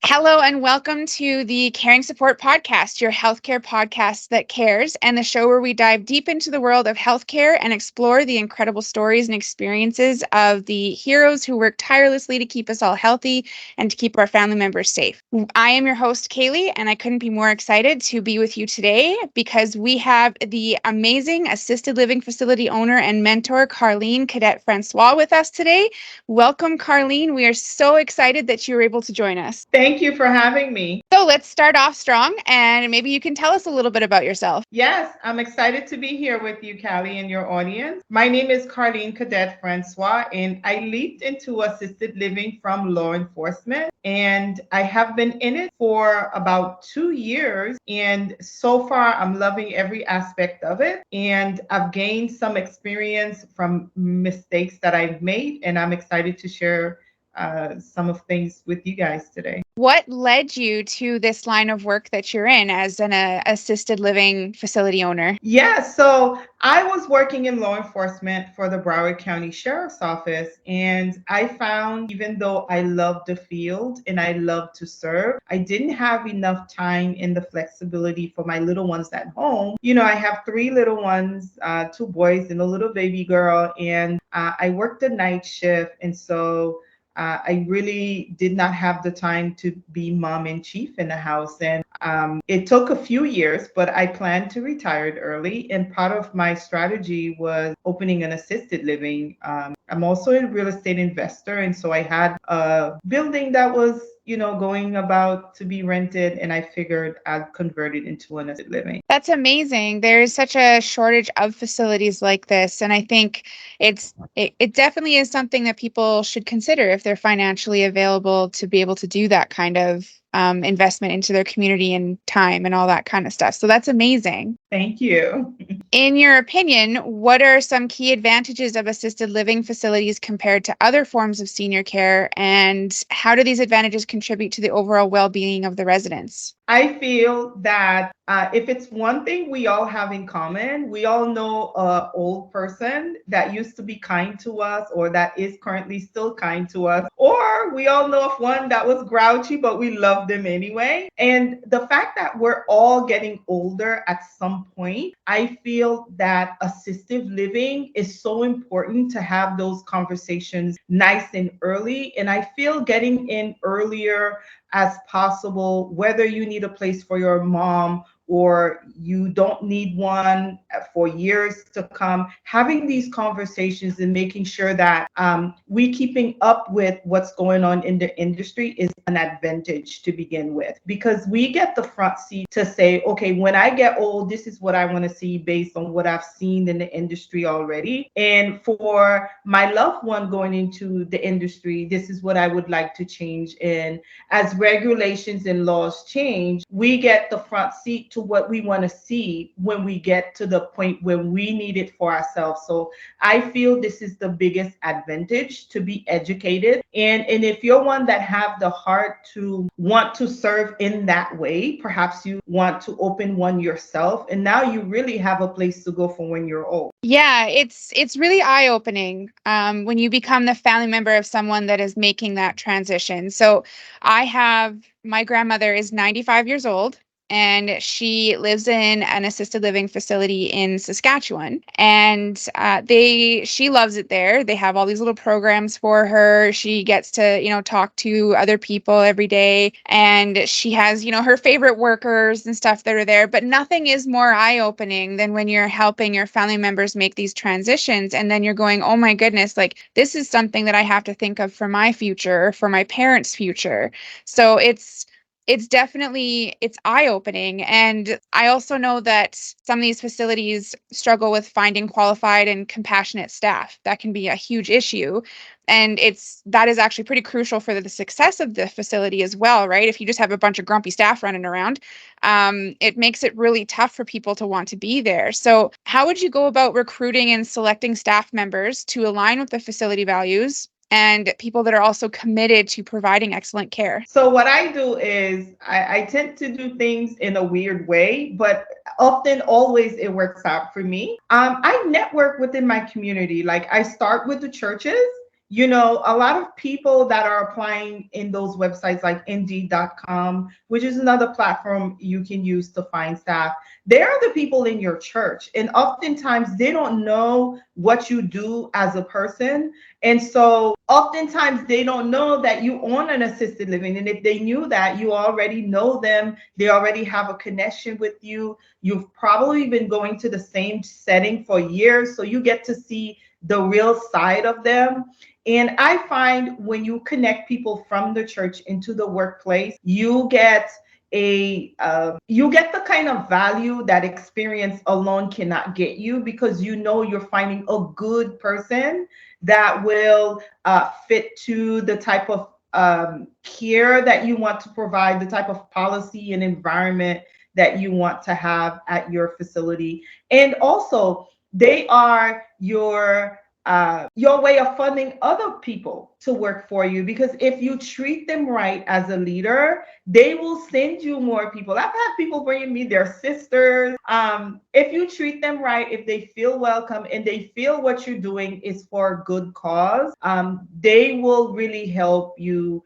Hello and welcome to the Caring Support Podcast, your healthcare podcast that cares, and the show where we dive deep into the world of healthcare and explore the incredible stories and experiences of the heroes who work tirelessly to keep us all healthy and to keep our family members safe. I am your host, Kaylee, and I couldn't be more excited to be with you today because we have the amazing assisted living facility owner and mentor, Carline Cadet Francois, with us today. Welcome, Carline. We are so excited that you were able to join us. Thank you for having me. So let's start off strong, and maybe you can tell us a little bit about yourself. Yes, I'm excited to be here with you, Callie, and your audience. My name is Carline Cadet Francois, and I leaped into assisted living from law enforcement. And I have been in it for about 2 years. And so far, I'm loving every aspect of it. And I've gained some experience from mistakes that I've made, and I'm excited to share some of things with you guys today. What led you to this line of work that you're in as an assisted living facility owner? Yeah, so I was working in law enforcement for the Broward County Sheriff's Office, and I found even though I love the field and I love to serve, I didn't have enough time and the flexibility for my little ones at home. I have three little ones, two boys and a little baby girl, and I worked the night shift, and so I really did not have the time to be mom in chief in the house. And it took a few years, but I planned to retire early. And part of my strategy was opening an assisted living. I'm also a real estate investor. And so I had a building that was going about to be rented, and I figured I'd convert it into an assisted living. That's amazing. There's such a shortage of facilities like this, and I think it definitely is something that people should consider if they're financially available to be able to do that kind of investment into their community and time and all that kind of stuff. So that's amazing. Thank you. In your opinion, what are some key advantages of assisted living facilities compared to other forms of senior care, and how do these advantages contribute to the overall well-being of the residents? I feel that if it's one thing we all have in common, we all know an old person that used to be kind to us or that is currently still kind to us, or we all know of one that was grouchy, but we loved them anyway. And the fact that we're all getting older at some point, I feel that assistive living is so important to have those conversations nice and early. And I feel getting in earlier as possible, whether you need a place for your mom or you don't need one for years to come, having these conversations and making sure that we keeping up with what's going on in the industry is an advantage to begin with, because we get the front seat to say, okay, when I get old, this is what I want to see based on what I've seen in the industry already. And for my loved one going into the industry, this is what I would like to change. And as regulations and laws change, we get the front seat to what we want to see when we get to the point where we need it for ourselves. So I feel this is the biggest advantage, to be educated. And if you're one that have the heart to want to serve in that way, perhaps you want to open one yourself, and now you really have a place to go for when you're old. Yeah, it's really eye-opening when you become the family member of someone that is making that transition. So my grandmother is 95 years old, and she lives in an assisted living facility in Saskatchewan. And she loves it there. They have all these little programs for her. She gets to, talk to other people every day. And she has, her favorite workers and stuff that are there. But nothing is more eye-opening than when you're helping your family members make these transitions. And then you're going, oh my goodness, like this is something that I have to think of for my future, for my parents' future. So it's definitely, it's eye-opening. And I also know that some of these facilities struggle with finding qualified and compassionate staff. That can be a huge issue. And that is actually pretty crucial for the success of the facility as well, right? If you just have a bunch of grumpy staff running around, it makes it really tough for people to want to be there. So how would you go about recruiting and selecting staff members to align with the facility values and people that are also committed to providing excellent care? So what I do is I tend to do things in a weird way, but often always it works out for me. I network within my community. Like I start with the churches, a lot of people that are applying in those websites like Indeed.com, which is another platform you can use to find staff, they are the people in your church. And oftentimes they don't know what you do as a person. And so oftentimes they don't know that you own an assisted living. And if they knew that, you already know them, they already have a connection with you. You've probably been going to the same setting for years. So you get to see the real side of them. And I find when you connect people from the church into the workplace, you get the kind of value that experience alone cannot get you, because you're finding a good person that will fit to the type of care that you want to provide, the type of policy and environment that you want to have at your facility. And also, they are your way of funding other people to work for you, because if you treat them right as a leader, they will send you more people. I've had people bringing me their sisters. If you treat them right, if they feel welcome and they feel what you're doing is for a good cause, they will really help you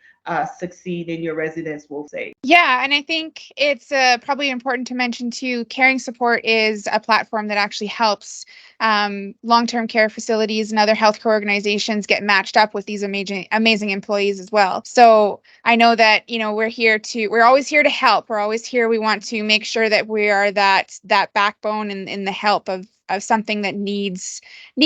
succeed, and your residents will say. Yeah, and I think it's probably important to mention too, Caring Support is a platform that actually helps long-term care facilities and other healthcare organizations get matched up with these amazing employees as well. So I know that, we're always here to help. We're always here. We want to make sure that we are that backbone in the help of something that needs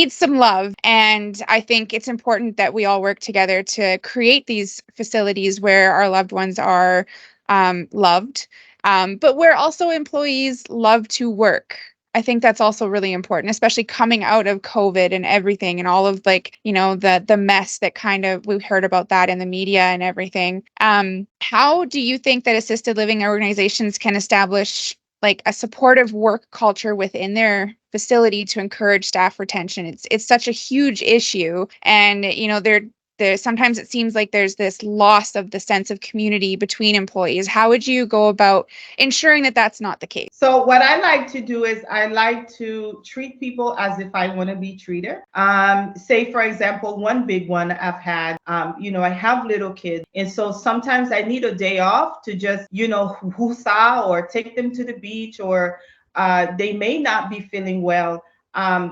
some love. And I think it's important that we all work together to create these facilities where our loved ones are loved, but where also employees love to work. I think that's also really important, especially coming out of COVID and everything and all of the mess that kind of we heard about that in the media and everything. How do you think that assisted living organizations can establish like a supportive work culture within their facility to encourage staff retention? It's such a huge issue, and there sometimes it seems like there's this loss of the sense of community between employees. How would you go about ensuring that that's not the case? So what I like to do is I like to treat people as if I want to be treated. Say for example, one big one I've had, I have little kids, and so sometimes I need a day off to just, whoosah or take them to the beach, or they may not be feeling well.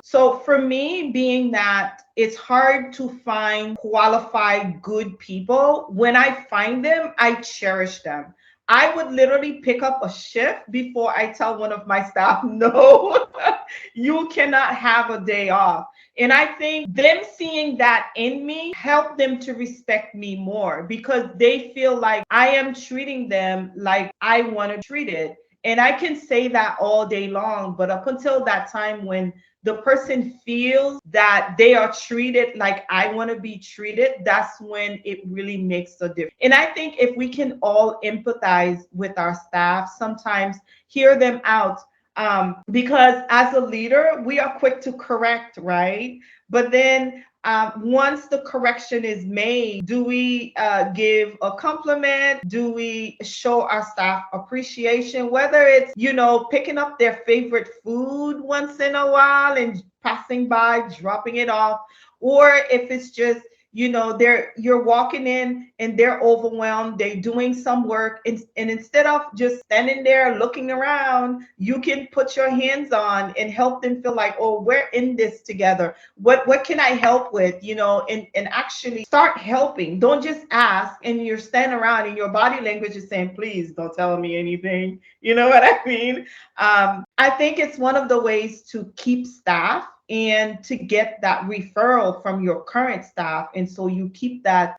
So for me, being that it's hard to find qualified, good people, when I find them, I cherish them. I would literally pick up a shift before I tell one of my staff, no, you cannot have a day off. And I think them seeing that in me help them to respect me more, because they feel like I am treating them like I want to treat it. And I can say that all day long, but up until that time when the person feels that they are treated like I want to be treated, that's when it really makes a difference. And I think if we can all empathize with our staff, sometimes hear them out, because as a leader, we are quick to correct, right? But then once the correction is made, do we give a compliment? Do we show our staff appreciation? Whether it's, picking up their favorite food once in a while and passing by, dropping it off, or if it's just, you're walking in and they're overwhelmed, they're doing some work, and instead of just standing there looking around, you can put your hands on and help them feel like, oh, we're in this together. What can I help with? And actually start helping. Don't just ask and you're standing around and your body language is saying, please don't tell me anything. You know what I mean? I think it's one of the ways to keep staff and to get that referral from your current staff, and so you keep that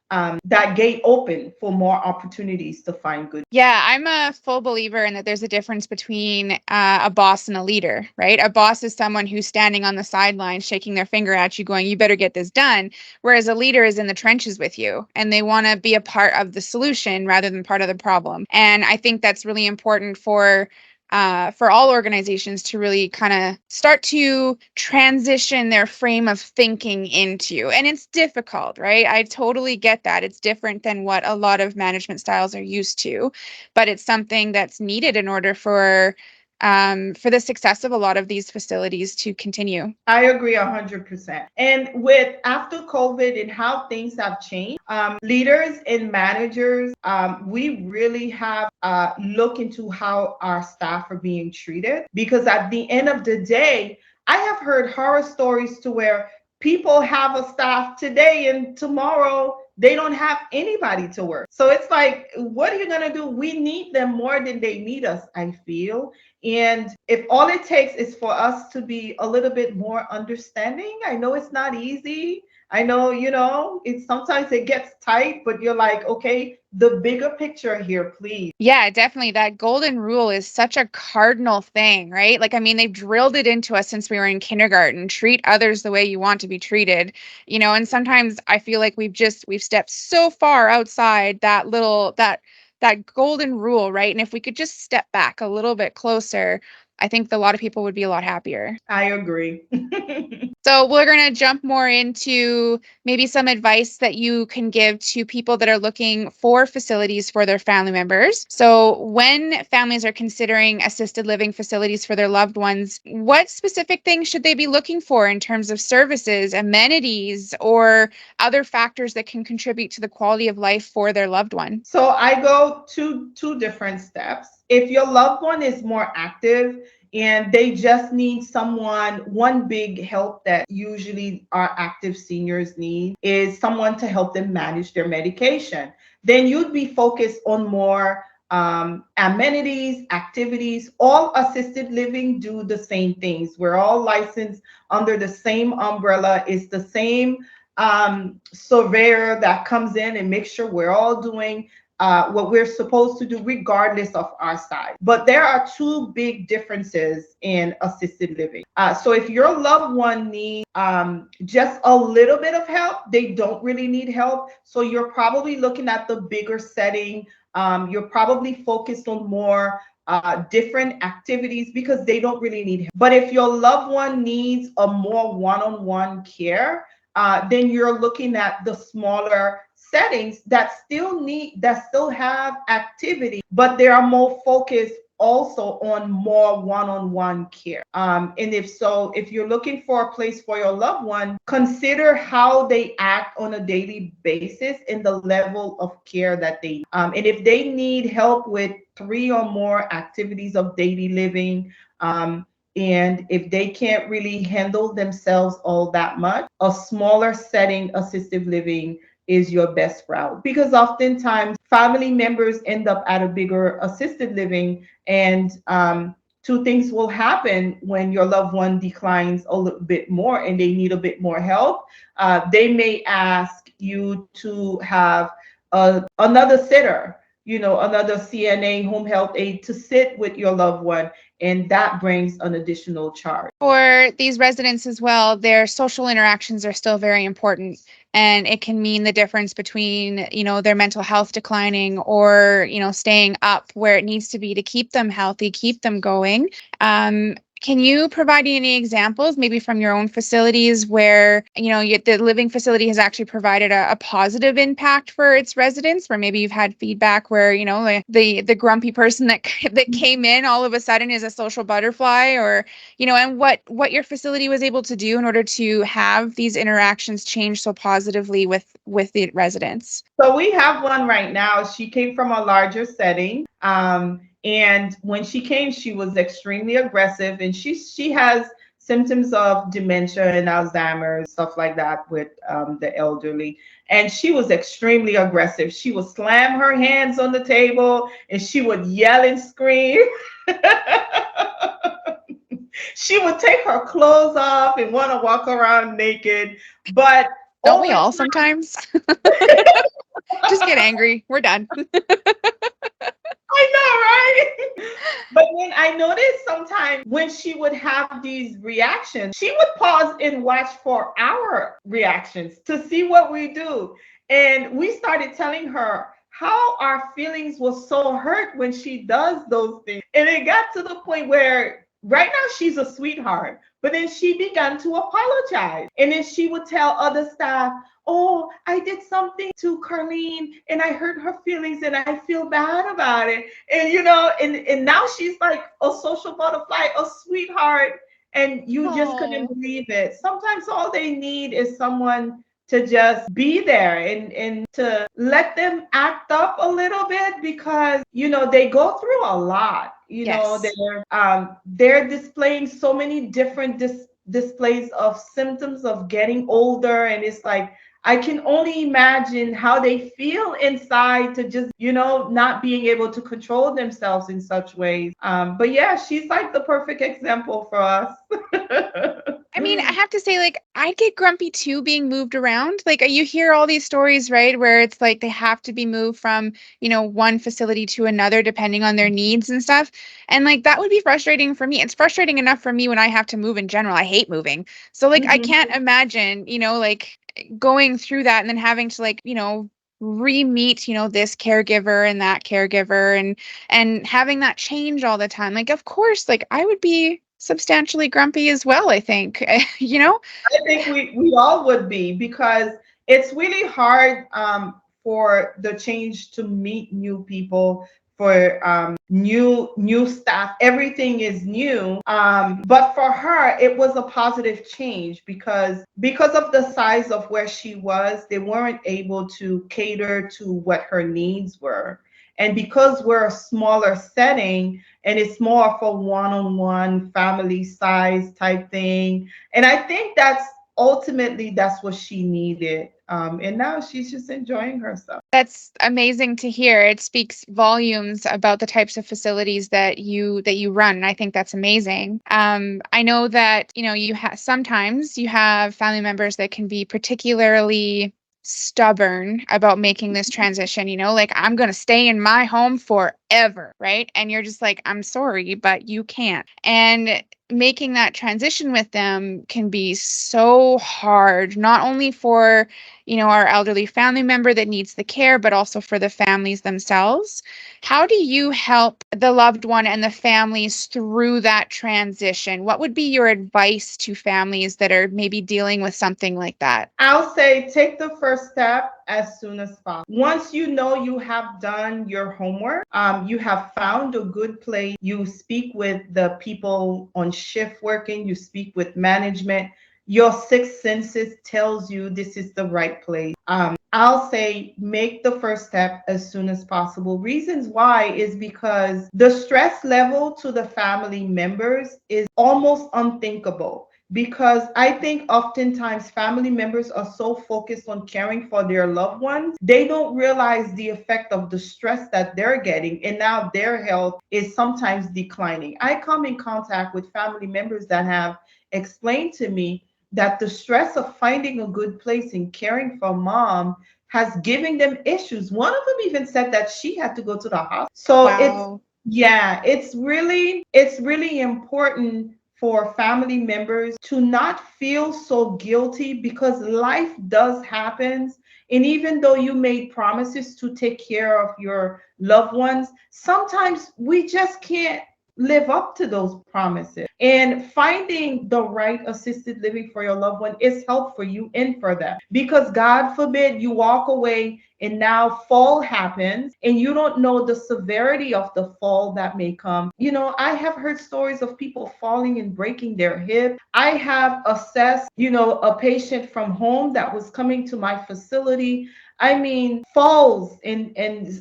gate open for more opportunities to find good. Yeah, I'm a full believer in that there's a difference between a boss and a leader, right? A boss is someone who's standing on the sidelines shaking their finger at you going, you better get this done, whereas a leader is in the trenches with you and they want to be a part of the solution rather than part of the problem. And I think that's really important for all organizations to really kind of start to transition their frame of thinking into. And it's difficult, right? I totally get that. It's different than what a lot of management styles are used to, but it's something that's needed in order for for the success of a lot of these facilities to continue. I agree 100%. And with after COVID and how things have changed, leaders and managers, we really have look into how our staff are being treated, because at the end of the day, I have heard horror stories to where people have a staff today and tomorrow they don't have anybody to work. So it's like, what are you going to do? We need them more than they need us, I feel. And if all it takes is for us to be a little bit more understanding, I know it's not easy. I know, it's sometimes it gets tight, but you're like, okay, the bigger picture here, please. Yeah, definitely. That golden rule is such a cardinal thing, right? Like, I mean, they've drilled it into us since we were in kindergarten. Treat others the way you want to be treated, and sometimes I feel like we've stepped so far outside that golden rule, right? And if we could just step back a little bit closer, I think a lot of people would be a lot happier. I agree. So we're going to jump more into maybe some advice that you can give to people that are looking for facilities for their family members. So when families are considering assisted living facilities for their loved ones, what specific things should they be looking for in terms of services, amenities, or other factors that can contribute to the quality of life for their loved one? So I go to two different steps. If your loved one is more active and they just need someone, one big help that usually our active seniors need is someone to help them manage their medication. Then you'd be focused on more amenities, activities. All assisted living do the same things. We're all licensed under the same umbrella. It's the same surveyor that comes in and makes sure we're all doing what we're supposed to do, regardless of our size. But there are two big differences in assisted living. So if your loved one needs just a little bit of help, they don't really need help. So you're probably looking at the bigger setting. You're probably focused on more different activities because they don't really need help. But if your loved one needs a more one-on-one care, then you're looking at the smaller settings that still have activity, but they are more focused also on more one-on-one care. And if you're looking for a place for your loved one, consider how they act on a daily basis and the level of care that they need. And if they need help with 3 or more activities of daily living, and if they can't really handle themselves all that much, a smaller setting, assisted living, is your best route, because oftentimes family members end up at a bigger assisted living, and two things will happen when your loved one declines a little bit more and they need a bit more help. They may ask you to have another sitter, another CNA, home health aide, to sit with your loved one, and that brings an additional charge. For these residents as well, their social interactions are still very important. And it can mean the difference between, their mental health declining or, staying up where it needs to be to keep them healthy, keep them going. Can you provide any examples, maybe from your own facilities, where the living facility has actually provided a positive impact for its residents, where maybe you've had feedback where the grumpy person that came in all of a sudden is a social butterfly, or and what your facility was able to do in order to have these interactions change so positively with the residents? So we have one right now. She came from a larger setting. And when she came, she was extremely aggressive, and she has symptoms of dementia and Alzheimer's, stuff like that with the elderly. And she was extremely aggressive. She would slam her hands on the table and she would yell and scream. She would take her clothes off and want to walk around naked. But don't we all sometimes? Just get angry. We're done. I know, right? But then I noticed sometimes when she would have these reactions, she would pause and watch for our reactions to see what we do. And we started telling her how our feelings were so hurt when she does those things. And it got to the point where right now she's a sweetheart. But then she began to apologize. And then she would tell other staff, oh, I did something to Carline and I hurt her feelings and I feel bad about it. And and now she's like a social butterfly, a sweetheart, and you just couldn't Oh, believe it. Sometimes all they need is someone to just be there and to let them act up a little bit, because they go through a lot. yes. They're displaying so many different displays of symptoms of getting older, and it's like I can only imagine how they feel inside to just not being able to control themselves in such ways. But yeah, she's like the perfect example for us. I mean, I have to say, like, I'd get grumpy too being moved around. Like, you hear all these stories, right, where it's like they have to be moved from, one facility to another depending on their needs and stuff. And like, that would be frustrating for me. It's frustrating enough for me when I have to move in general. I hate moving. So, like, I can't imagine, like going through that and then having to, like, re-meet, this caregiver and that caregiver and having that change all the time. Like, of course, like I would be substantially grumpy as well, I think. you know? I think we all would be, because it's really hard for the change to meet new people, for new staff. Everything is new. But for her, it was a positive change, because of the size of where she was, they weren't able to cater to what her needs were. And because we're a smaller setting and it's more of a one-on-one family size type thing, and I think that's what she needed. And now she's just enjoying herself. That's amazing to hear. It speaks volumes about the types of facilities that you run, and I think that's amazing. I know that you have sometimes you have family members that can be particularly stubborn about making this transition. Like, I'm going to stay in my home forever, right? And you're just like, I'm sorry, but you can't. And making that transition with them can be so hard, not only for our elderly family member that needs the care, but also for the families themselves. How do you help the loved one and the families through that transition? What would be your advice to families that are maybe dealing with something like that? I'll say take the first step as soon as possible. Once you know you have done your homework, you have found a good place, you speak with the people on shift working, you speak with management, your sixth senses tells you this is the right place. I'll say make the first step as soon as possible. Reasons why is because the stress level to the family members is almost unthinkable, because I think oftentimes family members are so focused on caring for their loved ones, they don't realize the effect of the stress that they're getting, and now their health is sometimes declining. I come in contact with family members that have explained to me that the stress of finding a good place and caring for mom has given them issues. One of them even said that she had to go to the hospital. So Wow. it's really important for family members to not feel so guilty, because life does happen. And even though you made promises to take care of your loved ones, sometimes we just can't live up to those promises. And finding the right assisted living for your loved one is help for you and for them. Because God forbid you walk away and now fall happens and you don't know the severity of the fall that may come. I have heard stories of people falling and breaking their hip. I have assessed, a patient from home that was coming to my facility. I mean, falls and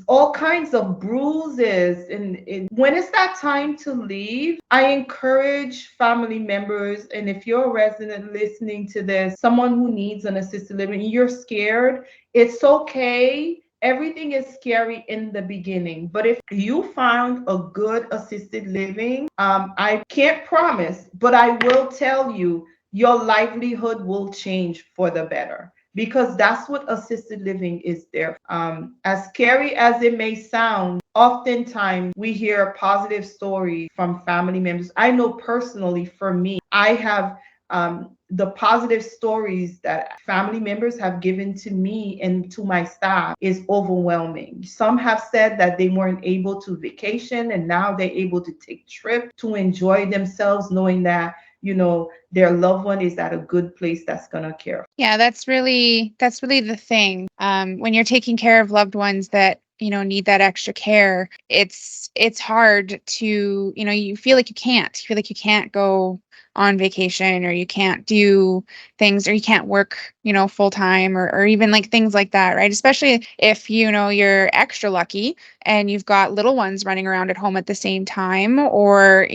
all kinds of bruises. And when it's that time to leave, I encourage family members. And if you're a resident listening to this, someone who needs an assisted living, you're scared, it's okay. Everything is scary in the beginning. But if you found a good assisted living, I can't promise, but I will tell you, your livelihood will change for the better, because that's what assisted living is there. As scary as it may sound, oftentimes we hear positive stories from family members. I know personally for me, I have the positive stories that family members have given to me and to my staff is overwhelming. Some have said that they weren't able to vacation and now they're able to take trips to enjoy themselves, knowing that their loved one is at a good place that's going to care. Yeah, that's really the thing. When you're taking care of loved ones that, need that extra care, it's hard to, you feel like you can't go on vacation, or you can't do things, or you can't work, full time, or even like things like that, right? Especially if, you're extra lucky and you've got little ones running around at home at the same time, or,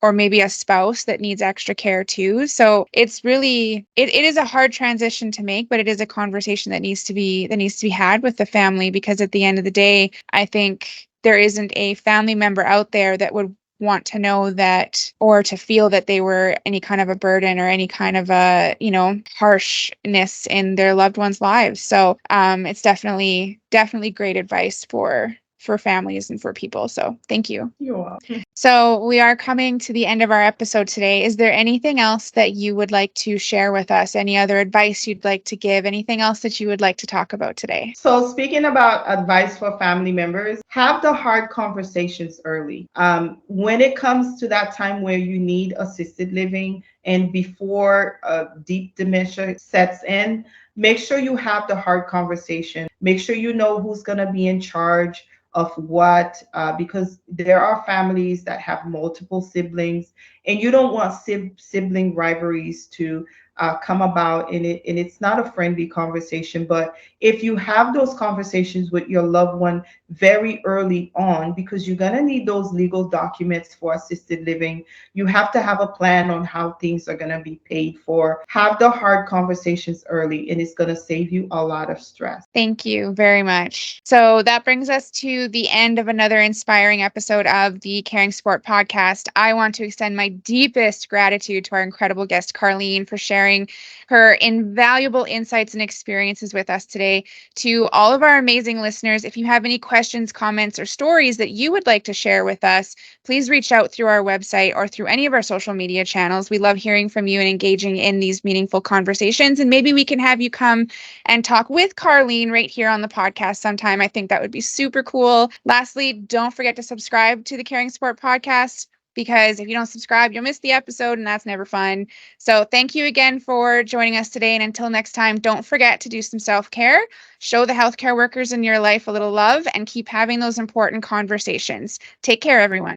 or maybe a spouse that needs extra care too. So it's really it is a hard transition to make, but it is a conversation that needs to be had with the family, because at the end of the day, I think there isn't a family member out there that would want to know that, or to feel that they were any kind of a burden, or any kind of a, harshness in their loved ones' lives. So it's definitely great advice for families and for people. So thank you. You're welcome. So we are coming to the end of our episode today. Is there anything else that you would like to share with us? Any other advice you'd like to give? Anything else that you would like to talk about today? So, speaking about advice for family members, have the hard conversations early. When it comes to that time where you need assisted living and before deep dementia sets in, make sure you have the hard conversation. Make sure you know who's going to be in charge of what, because there are families that have multiple siblings, and you don't want sibling rivalries to come about in it. And it's not a friendly conversation, but if you have those conversations with your loved one very early on, because you're going to need those legal documents for assisted living, you have to have a plan on how things are going to be paid for. Have the hard conversations early, and it's going to save you a lot of stress. Thank you very much. So that brings us to the end of another inspiring episode of the Caring Sport podcast. I want to extend my deepest gratitude to our incredible guest, Carline, for sharing her invaluable insights and experiences with us today. To all of our amazing listeners, if you have any questions, comments, or stories that you would like to share with us, please reach out through our website or through any of our social media channels. We love hearing from you and engaging in these meaningful conversations. And maybe we can have you come and talk with Carline right here on the podcast sometime. I think that would be super cool. Lastly, don't forget to subscribe to the Caring Sport podcast, because if you don't subscribe, you'll miss the episode, and that's never fun. So thank you again for joining us today. And until next time, don't forget to do some self-care, show the healthcare workers in your life a little love, and keep having those important conversations. Take care, everyone.